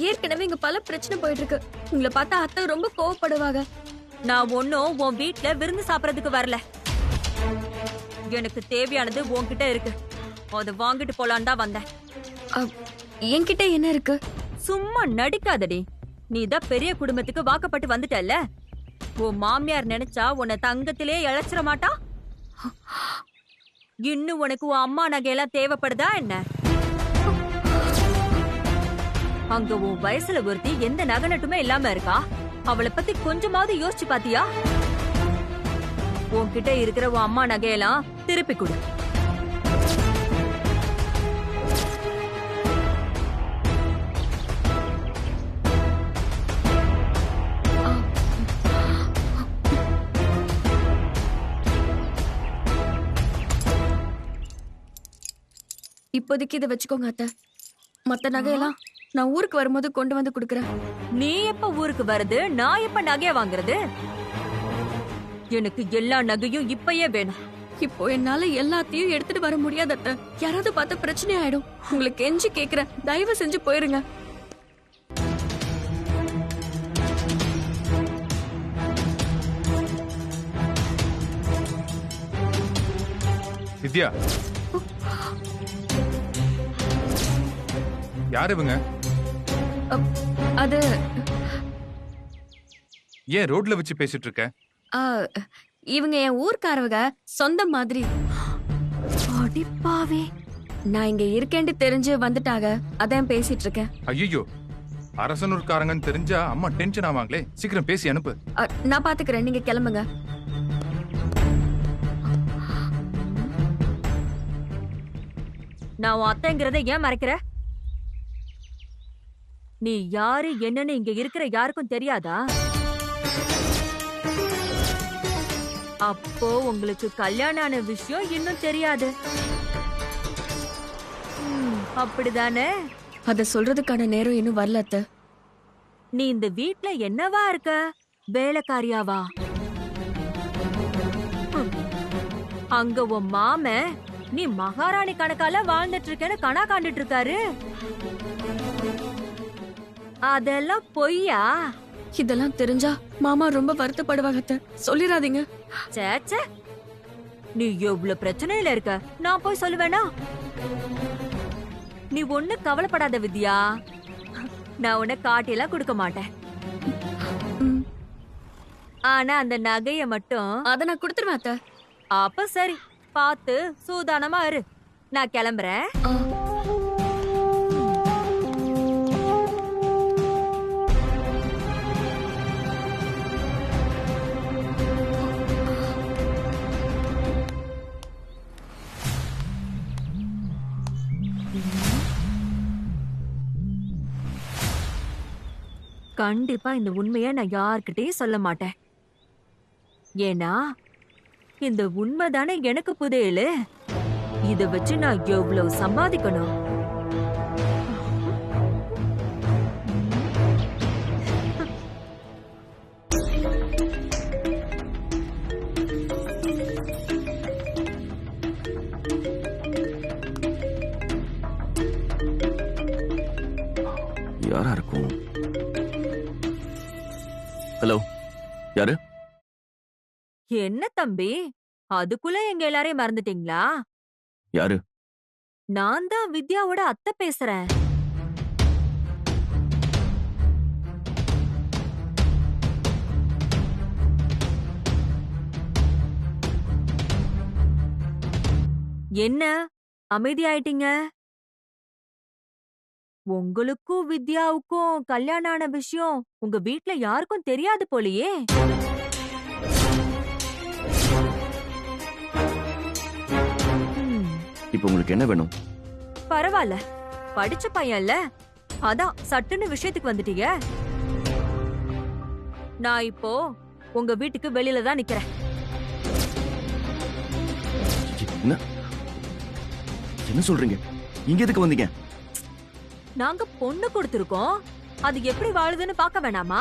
ஏற்கனவே இங்க பல பிரச்சனை போயிட்டு இருக்கு. உங்களை பார்த்தா அத்தை ரொம்ப கோவப்படுவாங்க. நான் ஒன்னும் உன் வீட்ல விருந்து சாப்பிடறதுக்கு வரல. எனக்கு தேவையானது உன்கிட்ட இருக்கு. அத வாங்கிட்டு போலான்னு தான் வந்தேன். என்கிட்ட என்ன இருக்கு? சும்மா நடிக்காதடி. நீ தான் பெரிய குடும்பத்துக்கு வாக்கப்பட்டு வந்துட்டல்ல. உன் மாமியார் நினைச்சா உன்னை தங்கத்திலே இழைச்சிட மாட்டா? இன்னும் உனக்கு உன் அம்மா நகையெல்லாம் தேவைப்படுதா என்ன? அங்க உன் வயசுல ஒருத்தி எந்த நகை நட்டுமே இல்லாம இருக்கா. அவளை பத்தி கொஞ்சமாவது யோசிச்சு பாத்தியா? உன்கிட்ட இருக்கிற உன் அம்மா நகையெல்லாம் திருப்பி கொடு. இப்போதைக்கு இதை வச்சுக்கோங்க அத்தை. மத்த நகையெல்லாம் நான் ஊருக்கு வரும்போது கொண்டு வந்து கொடுக்கறேன். நீ எப்ப ஊருக்கு வருது? நான் எப்ப நகைய வாங்குறது? எனக்கு எல்லா நகையும் இப்பயே வேணும். இப்போ என்னால எல்லாத்தையும் எடுத்துட்டு வர முடியாது அத்தை. யாராவது பார்த்தா பிரச்சனை ஆயிடும். உங்களுக்கு கெஞ்சி கேக்குறேன், தயவு செஞ்சு போயிருங்க. வித்யா, யார் இவங்க? அது ஏன் ரோட்ல வச்சு பேசிட்டு இருக்க? இவங்க என் ஊர்க்காரவங்க, சொந்த மாதிரி. அடிப்பாவே, நான் இங்க இருக்கேன்னு தெரிஞ்சு வந்துட்டாங்க. அதான் பேசிட்டு இருக்கேன். ஐயோ, அரசனூர்காரங்கன்னு தெரிஞ்சா அம்மா டென்ஷன் ஆவாங்களே. சீக்கிரம் பேசி அனுப்பு. நான் பாத்துக்கிறேன், நீங்க கிளம்புங்க. நான் உன் அத்தைங்கிறத ஏன் மறைக்கிற? நீ யாரு என்னன்னு இங்க இருக்கிற யாருக்கும் தெரியாதா? அப்போ உங்களுக்கு கல்யாணம் ஆன விஷயம் இன்னும் தெரியாது. அப்படிதானே? அத சொல்றதுக்கான நேரம் இன்னும் வரல அத்தை. நீ இந்த வீட்ல என்னவா இருக்க? வேலைக்காரியாவா? அங்க உன் மாமன் நீ மகாராணி கணக்கால வாழ்ந்துட்டு இருக்கேன்னு கணா காண்டுட்டு இருக்காரு. அதெல்லாம் பொய்யா? இதெல்லாம் தெரிஞ்சா மாமா ரொம்ப வருத்தப்படுவாங்க அத்தை. சொல்லிடாதீங்க. சேச்சே, நீ எவ்வளவு பிரச்சனையில இருக்க, நான் போய் சொல்லுவேனா? நீ ஒண்ணு கவலைப்படாத வித்யா. நான் உன்னை காட்டியெல்லாம் கொடுக்க மாட்டேன். ஆனா அந்த நகைய மட்டும் அத நான் கொடுத்துருவேன் அத்தை. அப்ப சரி, பார்த்து சூதானமா இரு. நான் கிளம்புறேன். கண்டிப்பா இந்த உண்மையை நான் யார்கிட்டயும் சொல்ல மாட்டேன். ஏன்னா இந்த உண்மைதானே எனக்கு புதையலு. இத வச்சு நான் எவ்வளவு சம்பாதிக்கணும். யாரா இருக்கும்? ஹலோ, யாரு? என்ன தம்பி, அதுக்குள்ள எங்க எல்லாரையும் மறந்துட்டீங்களா? யாரு? நான் தான் வித்யாவோட அத்தை பேசுறேன். என்ன அமைதியாயிட்டீங்க? உங்களுக்கும் வித்யாவுக்கும் கல்யாணம் ஆன விஷயம் உங்க வீட்ல யாருக்கும் தெரியாது போலியே. இப்ப உங்களுக்கு என்ன வேணும்? பரவாயில்ல, படிச்ச பையன்ல, அதான் சட்டுன்னு விஷயத்துக்கு வந்துட்டீங்க. நான் இப்போ உங்க வீட்டுக்கு வெளியில தான் நிக்கிறேன். என்ன சொல்றீங்க? இங்க எதுக்கு வந்தீங்க? நாங்க பொண்ணு கொடுத்திருக்கோம், அது எப்படி வாழுதுன்னு பார்க்க வேணாமா?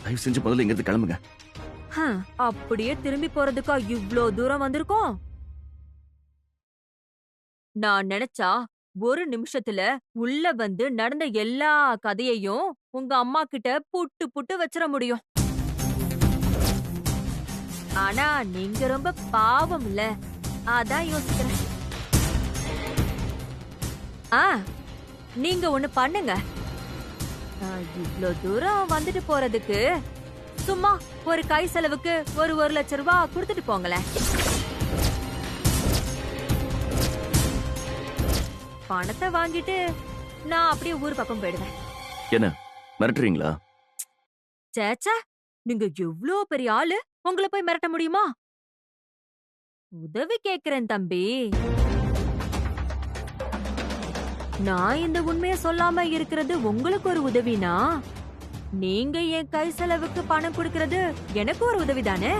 தயவு செஞ்சு முதல்ல இங்க இருந்து கிளம்புங்க. அப்படியே திரும்பி போறதுக்கா இவ்ளோ தூரம் வந்திருக்கோம்? நான் நினைச்சா ஒரு நிமிஷத்துல உள்ள வந்து நடந்த எல்லா கதையையும் உங்க அம்மா கிட்ட புட்டு புட்டு வச்சிட முடியும். ஆனா நீங்க ரொம்ப பாவம் இல்ல, அதான் யோசிக்கிறேன். நீங்க ஒண்ணு பண்ணுங்க. இவ்ளோ தூரம் வந்துட்டு போறதுக்கு சும்மா ஒரு கை செலவுக்கு ஒரு 1,00,000 ரூபாய் கொடுத்துட்டு போங்களேன். பணத்தை வாங்கிட்டு நான் அப்படியே ஊர் பக்கம் போயிடுவேன். என்ன மிரட்டுறீங்களா? சேச்சா, நீங்க எவ்ளோ பெரிய ஆளு, உங்களை போய் மிரட்ட முடியுமா? உதவி கேக்குறேன் தம்பி. நான் இந்த உண்மைய சொல்லாம இருக்கிறது உங்களுக்கு ஒரு உதவினா, நீங்க என் கை செலவுக்கு பணம் கொடுக்கறது எனக்கு ஒரு உதவி தானே?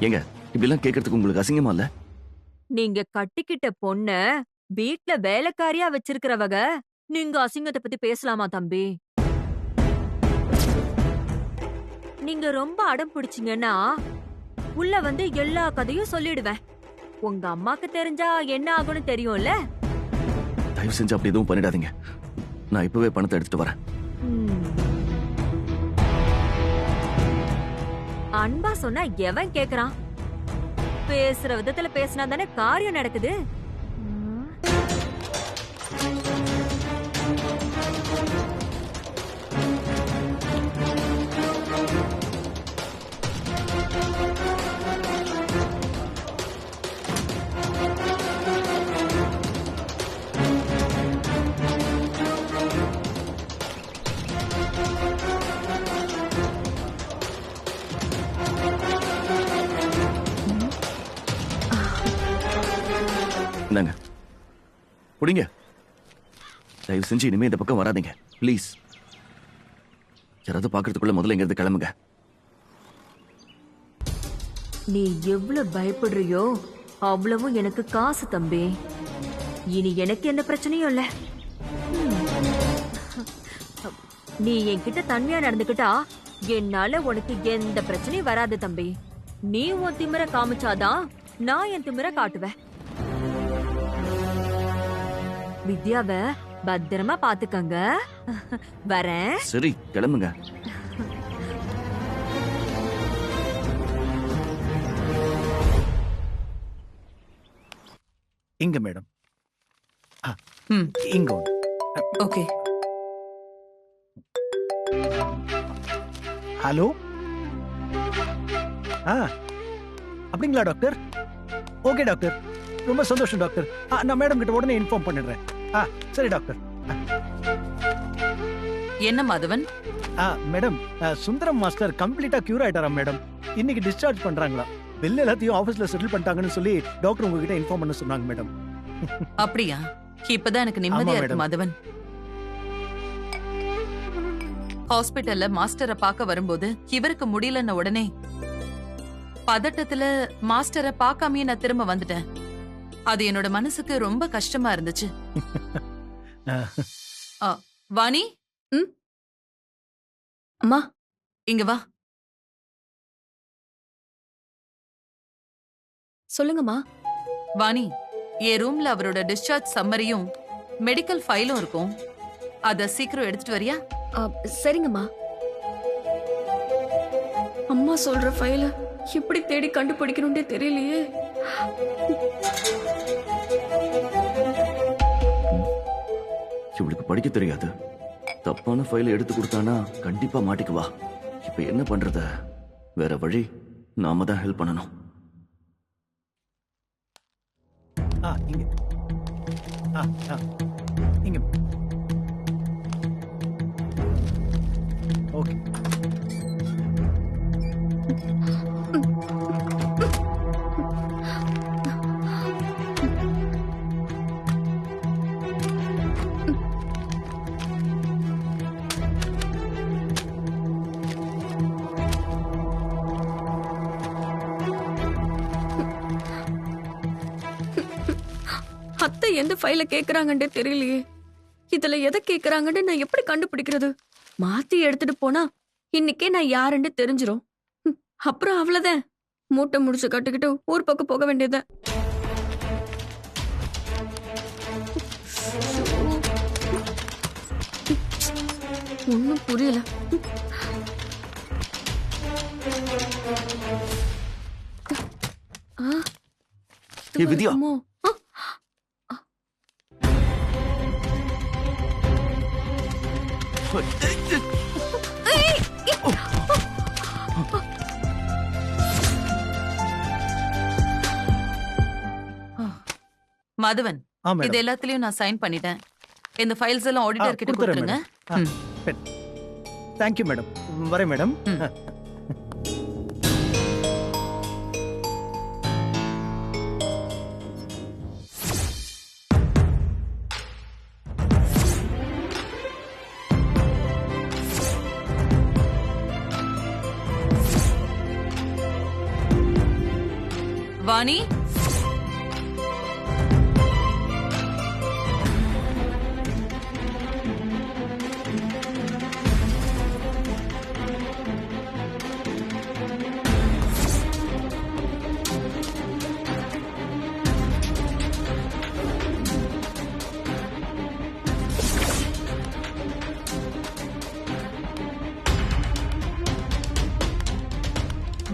ஏங்க இப்படிலாம் கேட்கறதுக்கு உங்களுக்கு அசிங்கமா இல்ல? நீங்க கட்டிக்கிட்ட பொண்ண வீட்ல வேலைக்காரியா வச்சிருக்கிறவங்க, நீங்க அசிங்கத்தை பத்தி பேசலாமா தம்பி? நீங்க ரொம்ப அடம் பிடிச்சீங்கன்னா உள்ள வந்து எல்லா கதையும் சொல்லிடுவேன். உங்க அம்மாக்கு தெரிஞ்சா என்ன ஆகும்னு தெரியும்ல. தயவு செஞ்சு அப்படி எதுவும் பண்ணிடாதீங்க. நான் இப்பவே பணத்தை எடுத்துட்டு வரேன். அன்பா சொன்னா எவன் கேக்குறான்? பேசுற விதத்துல பேசினா தானே காரியம் நடக்குது. இந்தாங்க புடிங்க. தயவு செஞ்சு இனிமே இந்த பக்கம் வராதீங்க ப்ளீஸ். யாராவது பாக்குறதுக்குள்ள முதல்ல இங்க இருந்து கிளம்புங்க. நீ எவ்வளவு பயப்படுறியோ அவ்வளவும் எனக்கு காசு தம்பி. இனி எனக்கு எந்த பிரச்சனையும் இல்ல. நீ என்கிட்ட தன்மையா நடந்துக்கிட்டா என்னால உனக்கு எந்த பிரச்சனையும் வராது தம்பி. நீ உன் திமிர காமிச்சாதான் நான் என் திமிர காட்டுவேன். வித்யாவ பத்திரமா பாத்துக்கங்க. வரேன். சரி கிளம்புங்க. இங்க மேடம். இங்க ஓகே. ஹலோ. அப்படிங்களா டாக்டர்? ஓகே டாக்டர், ரொம்ப சந்தோஷம் டாக்டர். நான் மேடம் கிட்ட உடனே இன்ஃபார்ம் பண்ணிடுறேன். சரி டாக்டர். என்ன மாதவன்? மேடம், சுந்தரம் மாஸ்டர் கம்ப்ளீட்டா கியூர் ஆயிட்டாராம் மேடம். இன்னைக்கு டிஸ்சார்ஜ் பண்றாங்களா? பில் எல்லாத்தையும் ஆபீஸ்ல செட்டில் பண்ணிட்டாங்கன்னு சொல்லி டாக்டர் உங்ககிட்ட இன்ஃபார்ம் பண்ண சொன்னாங்க மேடம். அப்படியா? இப்பதான் எனக்கு நிம்மதியா இருக்கு மாதவன். ஹாஸ்பிட்டல்ல மாஸ்டரை பார்க்க வரும்போது இவருக்கு முடியலன்ன உடனே பதட்டத்துல மாஸ்டரை பார்க்காமயே நான் திரும்ப வந்துட்டேன். அது என்னோட மனசுக்கு ரொம்ப கஷ்டமா இருந்துச்சு. வாணி, அம்மா இங்க வா. சொல்லுங்கம்மா. வாணி, என் ரூம்ல அவரோட டிஸ்சார்ஜ் சம்மரியும் மெடிக்கல் ஃபைலும் இருக்கும். அத சீக்கிரம் எடுத்துட்டு வரியா? சரிங்கம்மா. அம்மா சொல்ற ஃபைல எப்படி தேடி கண்டுபிடிக்கணும்னே தெரியலையே. இவளுக்கு படிக்க தெரியாது. தப்பான ஃபைலை எடுத்து கொடுத்தானா கண்டிப்பா மாட்டிக்குவா. இப்ப என்ன பண்றது? வேற வழி, நாம தான் ஹெல்ப் பண்ணணும். இங்க இங்க. ஓகே. அத்தை எந்த ஃபைல கேக்குறாங்கன்னே தெரியலையே. இதுல எதை கேக்குறாங்கன்னு நான் எப்படி கண்டுபிடிக்கிறது? மாத்தி எடுத்துட்டு போனா இன்னைக்கே நான் யாருன்னு தெரிஞ்சிரும். அப்புறம் அவ்வளவுதான், மூட்டை முடிச்சு கட்டிக்கிட்டு ஊர் பக்கம் போக வேண்டியதுதான். ஒன்னும் புரியல. ஆ, ஏய், வித்யா. இருக்குமோ? ஆ, மதுவன், ஆ இது மேடம். எல்லாத்துலயும் நான் சைன் பண்ணிட்டேன். இந்த ஃபைல்ஸ் எல்லாம் ஆடிட்டர் கிட்ட கொடுத்துறேன் கொடுத்துருங்க. மேடம். Thank you madam. வரேன் மேடம். ம். வாணி,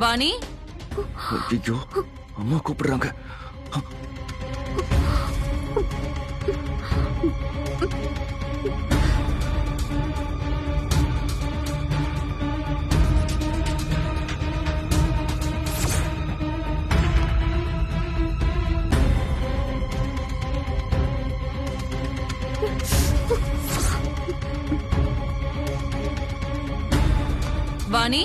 வாணி, ஐயோ, அம்மா கூப்பிடுறாங்க. வாணி,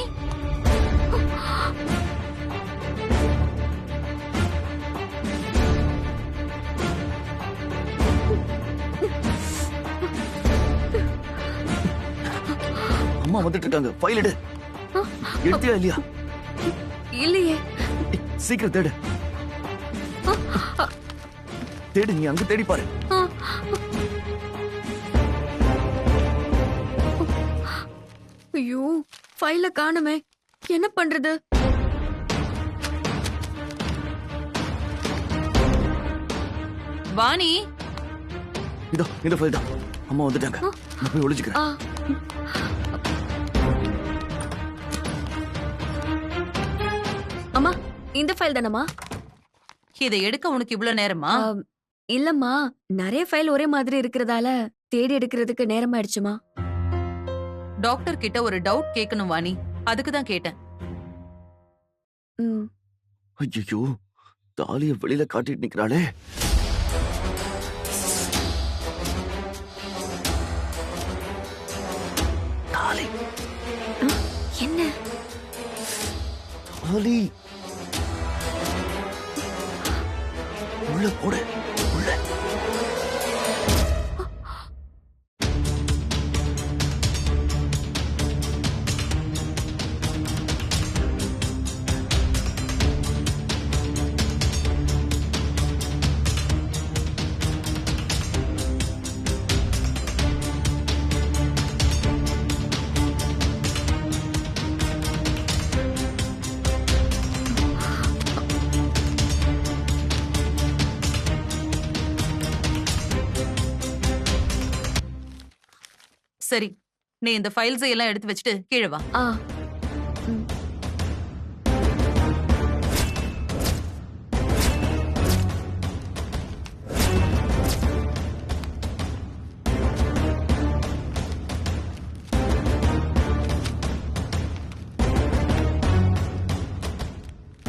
அம்மா வந்துட்டு இருக்காங்க. ஃபைல் எடு. எடுத்தியா இல்லையா? இல்லையே. ஏய், சீக்கிரம் தேடு. தேடு, நீ அங்க தேடி பாரு. ஆ. ஐயோ, ஃபைல காணுமே. என்ன பண்றது? வாணி, இதோ இந்த ஃபைல் தான். அம்மா வந்துட்டாங்க. நான் போய் ஒளிஞ்சுக்கிறேன். ஆ, அம்மா, இந்த ஃபைல் தானம்மா? இதை எடுக்க உனக்கு இவ்வளவு நேரமா? இல்லம்மா, நிறைய ஃபைல் ஒரே மாதிரி இருக்கிறதால தேடி எடுக்கிறதுக்கு நேரம் ஆயிடுச்சுமா. டாக்டர் கிட்ட ஒரு டவுட் கேட்கணும் வாணி, அதுக்கு தான் கேட்டேன். ம். ஐயோ, தாலிய வெளியில காட்டிட்டு நிக்கிறாளே. தாலி, என்ன? தாலி. உள்ள போடு, உள்ள. சரி, நீ இந்த ஃபைல்ஸ் எல்லாம் எடுத்து வச்சுட்டு கீழே வா. ஆ. ம்.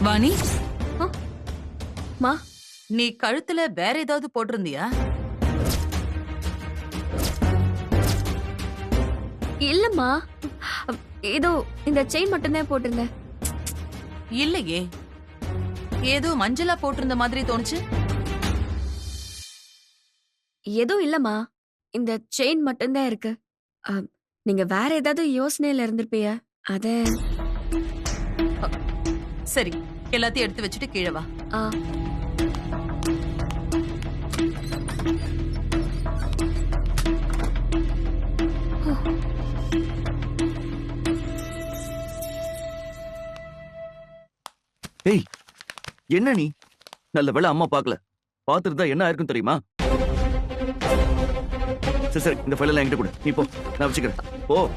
வாணி, மா, நீ கழுத்துல வேற ஏதாவது போட்டிருந்தியா? இல்லம்மா, ஏதோ இந்த செயின் மட்டும்தான் போட்டிருந்தேன். இல்லையே, ஏதோ மஞ்சளா போட்டிருந்த மாதிரி தோணுச்சு. எதுவும் இல்லம்மா, இந்த செயின் மட்டும்தான் இருக்கு. நீங்க வேற ஏதாவது யோசனையில இருந்திருப்பீங்க. அத. சரி, எல்லாத்தையும் எடுத்து வச்சுட்டு கீழே வா. ஆ. ஏய், என்ன நீ? நல்ல வேளை அம்மா பார்க்கல. பார்த்துருந்தா என்ன ஆயிருக்கும் தெரியுமா? சரி சரி இந்த ஃபைல் எல்லாம் என்கிட்ட கொடு. நீ போ, நான் வச்சுக்கிறேன். ஓ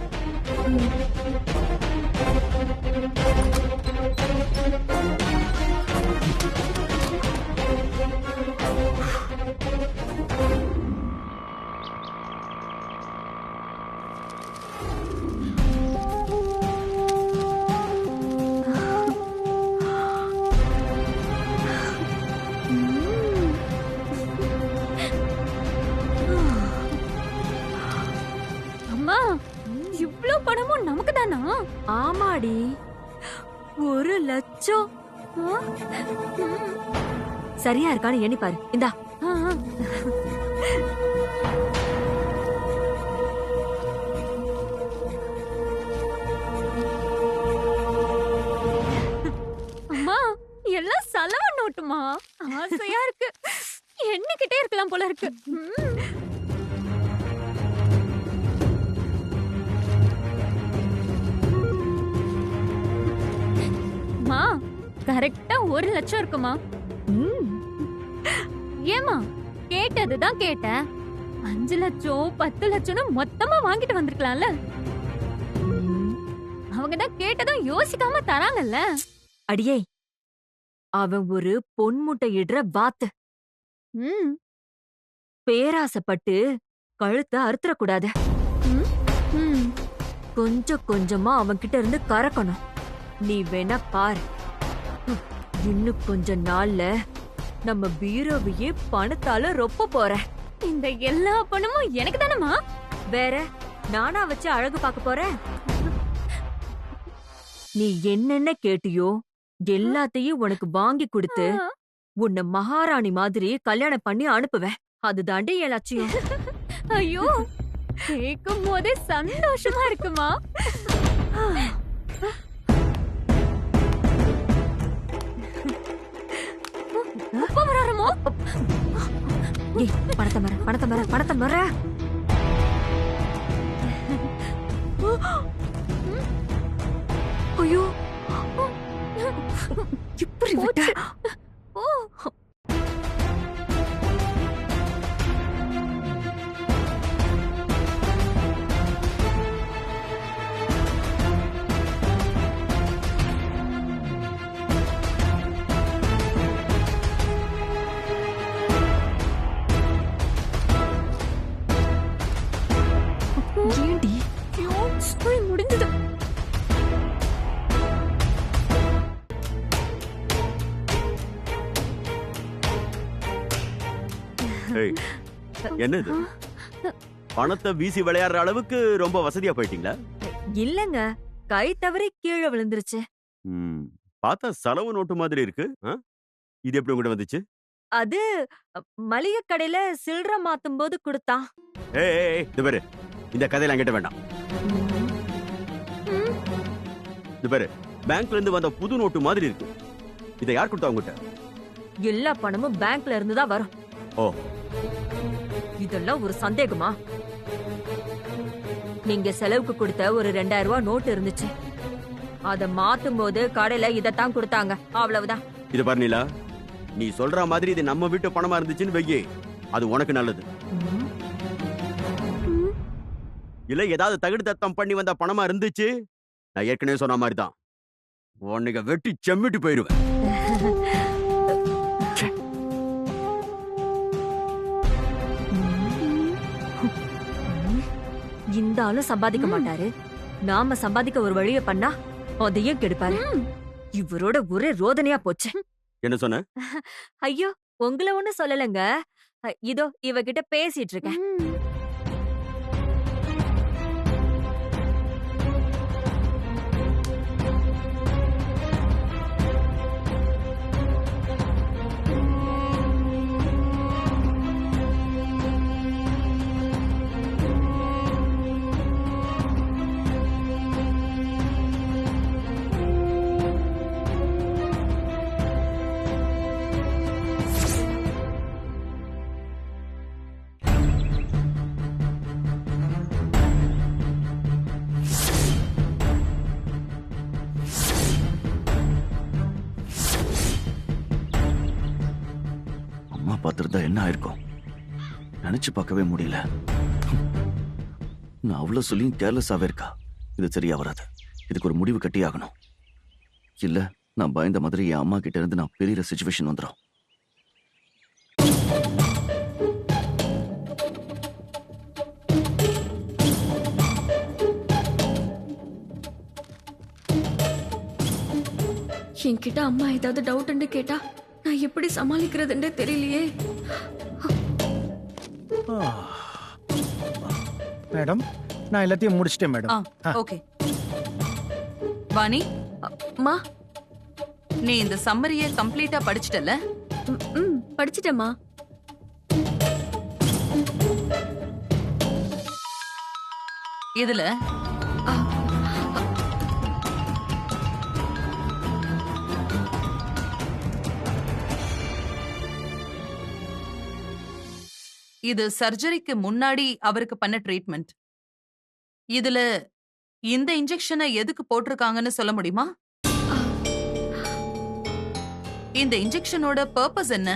அம்மா இவ்ளோ பணமும் நமக்கு தானா? ஆமாடி, 1,00,000. சரியா இருக்கான்னு எண்ணி பாரு. இந்தா. அம்மா எல்லாம் செலவு நோட்டுமா? ஆசையா இருக்கு. எண்ணிக்கிட்டே இருக்கலாம் போல இருக்கு. அம்மா கரெக்டா 1,00,000 இருக்குமா? ஏமா கேட்டதுதான் கேட்டேன். 5 லட்சம் 10 லட்சம்னு மொத்தமா வாங்கிட்டு வந்திருக்கலாம்ல. அவங்க தான் கேட்டதும் யோசிக்காம தராங்கல்ல. அடியே, அவன் ஒரு பொன்முட்டை இடுற வாத்து. ம் பேராசைப்பட்டு கழுத்தை அறுத்துறக்கூடாது. ம் கொஞ்சம் கொஞ்சமா அவன்கிட்ட இருந்து கறக்கணும். நீ வேணா பாரு, இன்னும் கொஞ்ச நாள்ல நம்ம பீரோவையே பணத்தால ரொப்ப போற. இந்த எல்லா பணமும் எனக்கு தானமா? வேற நானா வச்சு அழகு பார்க்க போறேன்? நீ என்னென்ன கேட்டியோ எல்லாத்தையும் உனக்கு வாங்கி கொடுத்து உன்னை மகாராணி மாதிரி கல்யாணம் பண்ணி அனுப்புவேன். அதுதாண்டி என் லட்சியம். ஐயோ கேக்கும் போதே சந்தோஷமா இருக்குமா? அப்பா வராரமோ? ஏய், பணத்தை மற, பணத்தை மற, பணத்தை மற. ஐயோ, இப்படி விட்ட. ஓ ஏண்டி? ஸ்கூல் முடிஞ்சது. ஏய், என்னது பணத்தை வீசி விளையாடுற அளவுக்கு ரொம்ப வசதியா போயிட்டீங்களா? இல்லங்க, கை தவறி கீழே விழுந்துருச்சு. பார்த்தா செலவு நோட்டு மாதிரி இருக்கு. இது எப்படி உங்ககிட்ட வந்துச்சு? அது மளிகை கடையில சில்லறை மாத்தும் போது கொடுத்தான். ஏய் இது பாரு, இந்த கதையில என்கிட்ட வேண்டாம். இது பாரு, பேங்க்ல இருந்து வந்த புது நோட்டு மாதிரி இருக்கு. இதை யார் கொடுத்தா உங்ககிட்ட? எல்லா பணமும் பேங்க்ல இருந்து தான் வரும். ஓ, இதெல்லாம் ஒரு சந்தேகமா? நீங்க செலவுக்கு கொடுத்த ஒரு 2000 ரூபாய் நோட்டு இருந்துச்சு. அத மாத்தும் போது கடையில இதத்தான் கொடுத்தாங்க. அவ்வளவுதான். இது பாரு நீலா, நீ சொல்ற மாதிரி இது நம்ம வீட்டு பணமா இருந்துச்சுன்னு வெய்யே, அது உனக்கு நல்லது. இல்ல ஏதாவது தகுடு தத்தம் பண்ணி வந்த பணமா இருந்துச்சு, நான் ஏற்கனவே சொன்ன மாதிரி தான் உன்னைக்கு வெட்டி செம்மிட்டு போயிருவேன். இந்த ஆளும் சம்பாதிக்க மாட்டாரு. நாம சம்பாதிக்க ஒரு வழிய பண்ணா அதையும் கெடுப்பாரு. இவரோட ஒரே ரோதனையா போச்சு. என்ன சொன்ன? ஐயோ, உங்களை ஒண்ணு சொல்லலங்க. இதோ இவகிட்ட பேசிட்டு இருக்கேன். அம்மா பார்த்துருந்தா என்ன ஆயிருக்கும் நினைச்சு பார்க்கவே முடியல. நான் அவ்வளவு சொல்லியும் கேர்லெஸ்ஸாவே இருக்கா. இது சரியா வராது. இதுக்கு ஒரு முடிவு கட்டி ஆகணும். இல்ல நான் பயந்த மாதிரி என் அம்மா கிட்ட இருந்து நான் பெரிய சிச்சுவேஷன் வந்துடும். என்கிட்ட அம்மா ஏதாவது டவுட்னு கேட்டா நான் எப்படி சமாளிக்கிறதுன்றே தெரியலையே. மேடம் நான் எல்லாத்தையும் முடிச்சிட்டேன் மேடம். ஓகே வாணி, அம்மா. நீ இந்த சம்மரிய கம்ப்ளீட்டா படிச்சிட்டல? படிச்சிட்டேம்மா. இதுல இது சர்ஜரிக்கு முன்னாடி அவருக்கு பண்ண ட்ரீட்மெண்ட். இதுல இந்த இன்ஜெக்ஷனை எதுக்கு போட்டிருக்காங்கன்னு சொல்ல முடியுமா? இந்த இன்ஜெக்ஷனோட பர்பஸ் என்ன?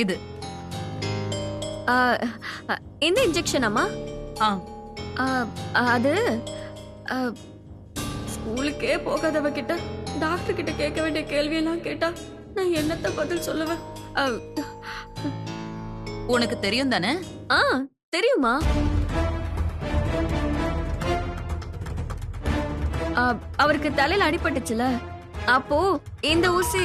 இது இந்த இன்ஜெக்ஷன் அம்மா அது ஸ்கூலுக்கே போகாதவ கிட்ட டாக்டர் கிட்ட கேட்க வேண்டிய கேள்வியெல்லாம் கேட்டா நான் என்னத்த பதில் சொல்லுவேன்? உனக்கு தெரியும் தானே? தெரியுமா? அவருக்கு தலையில அடிபட்டுச்சுல, அப்போ இந்த ஊசி